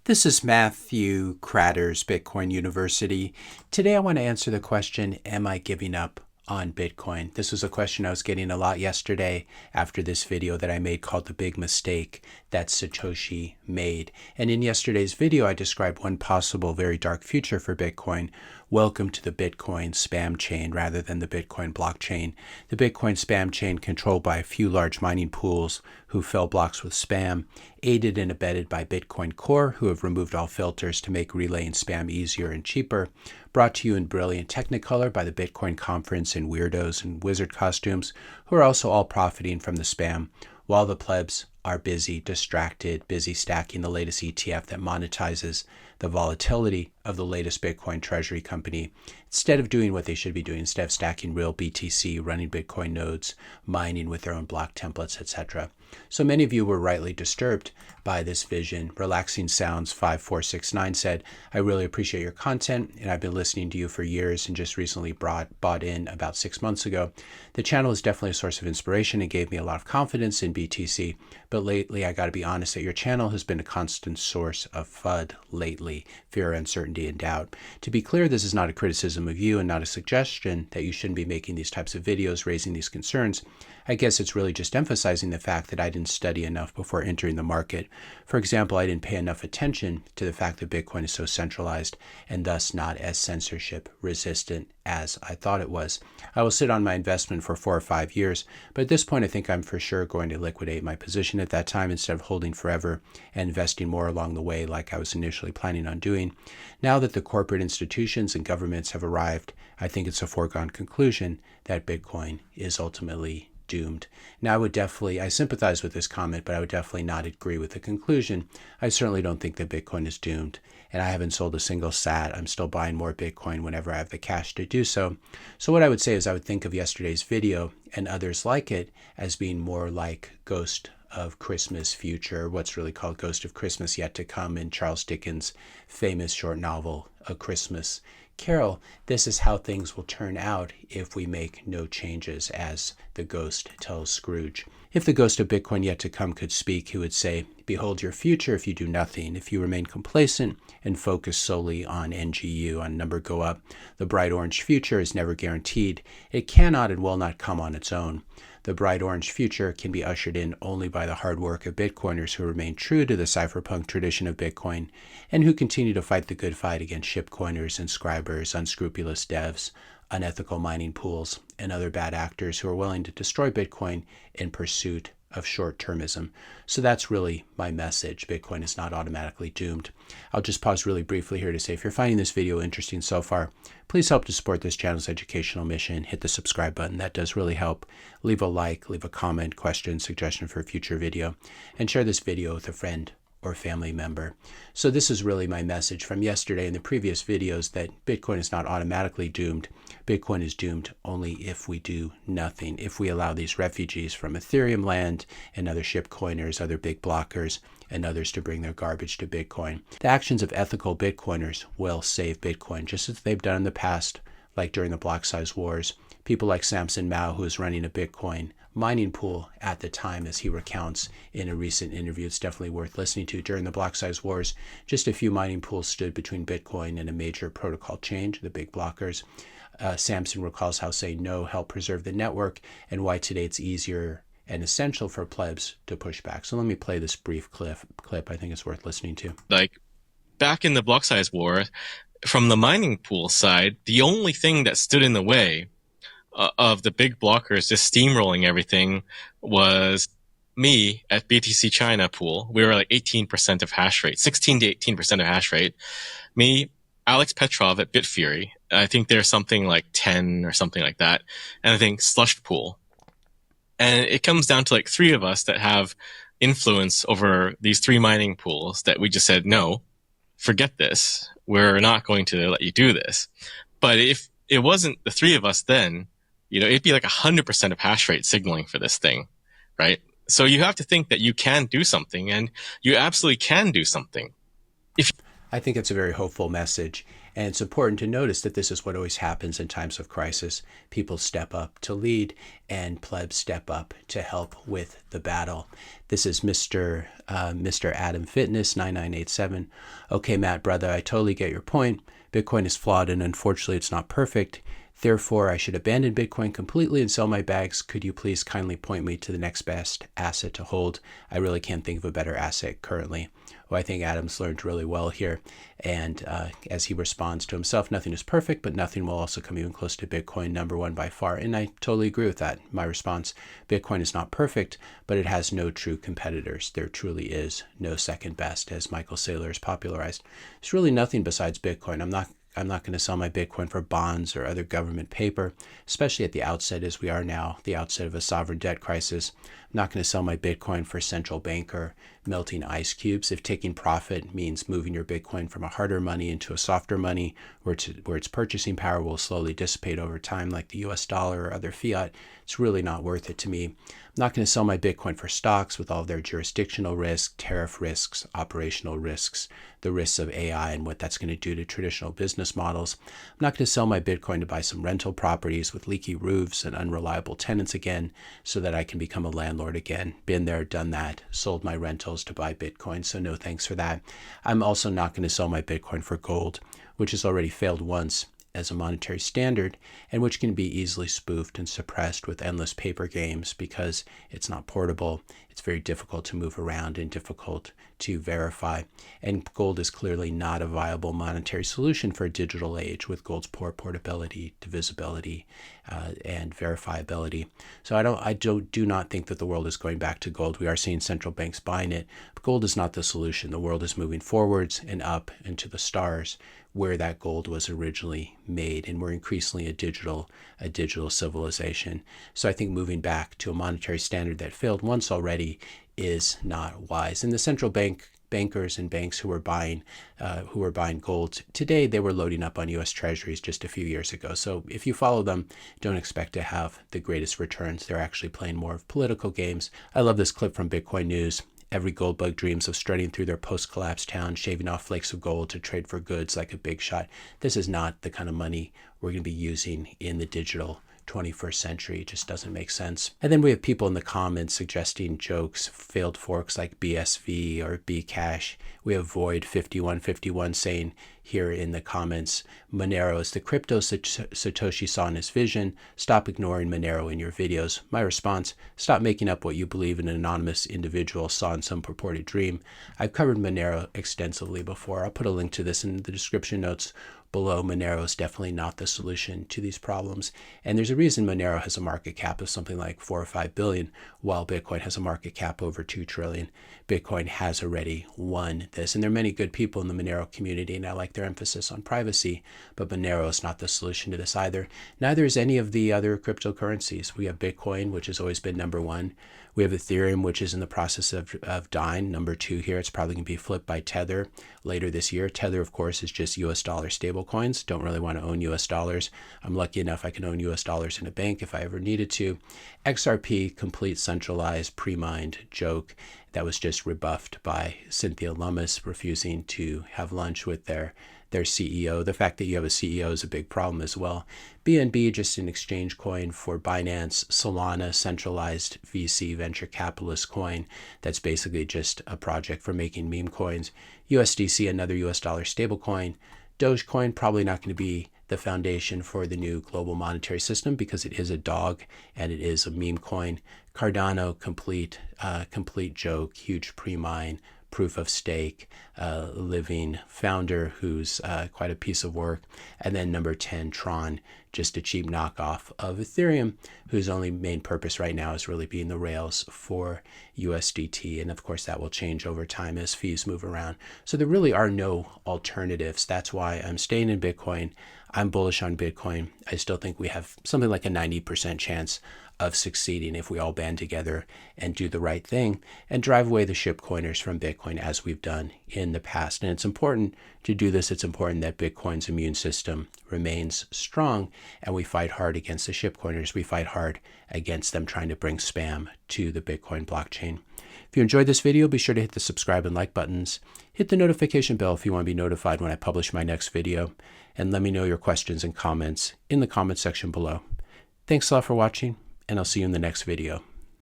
This is Matthew Kratter's Bitcoin University. Today I want to answer the question, am I giving up on Bitcoin? This was a question I was getting a lot yesterday after this video that I made called The Big Mistake That Satoshi Made. And in yesterday's video, I described one possible very dark future for Bitcoin. Welcome to the Bitcoin spam chain rather than the Bitcoin blockchain. The Bitcoin spam chain controlled by a few large mining pools who fill blocks with spam, aided and abetted by Bitcoin Core, who have removed all filters to make relaying spam easier and cheaper, brought to you in brilliant Technicolor by the Bitcoin Conference and weirdos in wizard costumes, who are also all profiting from the spam, while the plebs are busy, distracted, busy stacking the latest ETF that monetizes the volatility of the latest Bitcoin treasury company, instead of doing what they should be doing, instead of stacking real BTC, running Bitcoin nodes, mining with their own block templates, etc. So many of you were rightly disturbed by this vision. Relaxing Sounds 5469 said, I really appreciate your content, and I've been listening to you for years and just recently bought in about 6 months ago. The channel is definitely a source of inspiration and gave me a lot of confidence in BTC, but lately I got to be honest that your channel has been a constant source of FUD lately, fear, uncertainty, and doubt. To be clear, this is not a criticism of you and not a suggestion that you shouldn't be making these types of videos raising these concerns. I guess it's really just emphasizing the fact that I didn't study enough before entering the market. For example, I didn't pay enough attention to the fact that Bitcoin is so centralized and thus not as censorship resistant as I thought it was. I will sit on my investment for 4 or 5 years, but at this point I think I'm for sure going to liquidate my position at that time instead of holding forever and investing more along the way like I was initially planning on doing. Now that the corporate institutions and governments have arrived, I think it's a foregone conclusion that Bitcoin is ultimately doomed. Now I sympathize with this comment, but I would definitely not agree with the conclusion. I certainly don't think that Bitcoin is doomed, and I haven't sold a single sat. I'm still buying more Bitcoin whenever I have the cash to do so. So what I would say is I would think of yesterday's video and others like it as being more like Ghost of Christmas Future, what's really called Ghost of Christmas Yet to Come in Charles Dickens' famous short novel, A Christmas Carol. This is how things will turn out if we make no changes, as the ghost tells Scrooge. If the ghost of Bitcoin yet to come could speak, he would say, behold your future if you do nothing. If you remain complacent and focus solely on NGU, on number go up, the bright orange future is never guaranteed. It cannot and will not come on its own. The bright orange future can be ushered in only by the hard work of Bitcoiners who remain true to the cypherpunk tradition of Bitcoin and who continue to fight the good fight against shitcoiners, inscribers, unscrupulous devs, unethical mining pools, and other bad actors who are willing to destroy Bitcoin in pursuit of short-termism. So that's really my message. Bitcoin is not automatically doomed. I'll just pause really briefly here to say if you're finding this video interesting so far, please help to support this channel's educational mission. Hit the subscribe button. That does really help. Leave a like, leave a comment, question, suggestion for a future video, and share this video with a friend or family member. So this is really my message from yesterday and the previous videos, that Bitcoin is not automatically doomed. Bitcoin is doomed only if we do nothing, if we allow these refugees from Ethereum land and other shitcoiners, other big blockers, and others to bring their garbage to Bitcoin. The actions of ethical Bitcoiners will save Bitcoin, just as they've done in the past, like during the Blocksize Wars. People like Samson Mao, who is running a Bitcoin mining pool at the time, as he recounts in a recent interview. It's definitely worth listening to. During the Blocksize Wars, just a few mining pools stood between Bitcoin and a major protocol change, the big blockers. Samson recalls how saying no helped preserve the network and why today it's easier and essential for plebs to push back. So let me play this brief clip. I think it's worth listening to. Like back in the Blocksize War, from the mining pool side, the only thing that stood in the way of the big blockers just steamrolling everything was me at BTC China pool. We were like 18% of hash rate, 16 to 18% of hash rate. Me, Alex Petrov at Bitfury. I think there's something like 10 or something like that. And I think Slush pool. And it comes down to like 3 of us that have influence over these 3 mining pools that we just said, no, forget this. We're not going to let you do this. But if it wasn't the 3 of us then, it'd be like 100% of hash rate signaling for this thing, right? So you have to think that you can do something, and you absolutely can do something. I think it's a very hopeful message. And it's important to notice that this is what always happens in times of crisis. People step up to lead and plebs step up to help with the battle. This is Mr. Adam Fitness 9987. Okay, Matt, brother, I totally get your point. Bitcoin is flawed and unfortunately it's not perfect. Therefore, I should abandon Bitcoin completely and sell my bags. Could you please kindly point me to the next best asset to hold? I really can't think of a better asset currently. Well, I think Adam's learned really well here. And as he responds to himself, nothing is perfect, but nothing will also come even close to Bitcoin, number one by far. And I totally agree with that. My response, Bitcoin is not perfect, but it has no true competitors. There truly is no second best, as Michael Saylor has popularized. There's really nothing besides Bitcoin. I'm not going to sell my Bitcoin for bonds or other government paper, especially at the outset as we are now, the outset of a sovereign debt crisis. I'm not going to sell my Bitcoin for central banker melting ice cubes. If taking profit means moving your Bitcoin from a harder money into a softer money where its purchasing power will slowly dissipate over time like the US dollar or other fiat, it's really not worth it to me. I'm not going to sell my Bitcoin for stocks with all of their jurisdictional risks, tariff risks, operational risks, the risks of AI and what that's going to do to traditional business models. I'm not going to sell my Bitcoin to buy some rental properties with leaky roofs and unreliable tenants again so that I can become a landlord again. Been there, done that, sold my rentals to buy Bitcoin, so no thanks for that. I'm also not going to sell my Bitcoin for gold, which has already failed once as a monetary standard and which can be easily spoofed and suppressed with endless paper games because it's not portable, it's very difficult to move around and difficult to verify. And gold is clearly not a viable monetary solution for a digital age with gold's poor portability, divisibility, and verifiability. So I do not think that the world is going back to gold. We are seeing central banks buying it, but gold is not the solution. The world is moving forwards and up into the stars where that gold was originally made, and we're increasingly a digital civilization. So I think moving back to a monetary standard that failed once already is not wise. And the central bankers and banks who were buying gold today, they were loading up on U.S. Treasuries just a few years ago. So if you follow them, don't expect to have the greatest returns. They're actually playing more of political games. I love this clip from Bitcoin News. Every goldbug dreams of strutting through their post-collapse town, shaving off flakes of gold to trade for goods like a big shot. This is not the kind of money we're going to be using in the digital 21st century. It just doesn't make sense. And then we have people in the comments suggesting jokes, failed forks like BSV or Bcash. We have Void5151 saying here in the comments, Monero is the crypto Satoshi saw in his vision. Stop ignoring Monero in your videos. My response, stop making up what you believe an anonymous individual saw in some purported dream. I've covered Monero extensively before. I'll put a link to this in the description notes below. Monero is definitely not the solution to these problems. And there's a reason Monero has a market cap of something like 4 or 5 billion, while Bitcoin has a market cap over 2 trillion. Bitcoin has already won this. And there are many good people in the Monero community, and I like their emphasis on privacy, but Monero is not the solution to this either. Neither is any of the other cryptocurrencies. We have Bitcoin, which has always been number one. We have Ethereum, which is in the process of dying, number 2 here. It's probably going to be flipped by Tether later this year. Tether, of course, is just US dollar stablecoins. Don't really want to own US dollars. I'm lucky enough I can own US dollars in a bank if I ever needed to. XRP, complete centralized pre-mined joke that was just rebuffed by Cynthia Lummis refusing to have lunch with their CEO. The fact that you have a CEO is a big problem as well. BNB, just an exchange coin for Binance. Solana, centralized VC venture capitalist coin that's basically just a project for making meme coins. USDC, another US dollar stablecoin. Dogecoin, probably not going to be the foundation for the new global monetary system because it is a dog and it is a meme coin. Cardano, complete joke, huge pre-mine, proof of stake, living founder who's quite a piece of work. And then number 10, Tron, just a cheap knockoff of Ethereum, whose only main purpose right now is really being the rails for USDT. And of course, that will change over time as fees move around. So there really are no alternatives. That's why I'm staying in Bitcoin. I'm bullish on Bitcoin. I still think we have something like a 90% chance of succeeding if we all band together and do the right thing and drive away the shitcoiners from Bitcoin as we've done in the past. And it's important to do this. It's important that Bitcoin's immune system remains strong and we fight hard against the shitcoiners. We fight hard against them trying to bring spam to the Bitcoin blockchain. If you enjoyed this video, be sure to hit the subscribe and like buttons. Hit the notification bell if you want to be notified when I publish my next video. And let me know your questions and comments in the comment section below. Thanks a lot for watching, and I'll see you in the next video.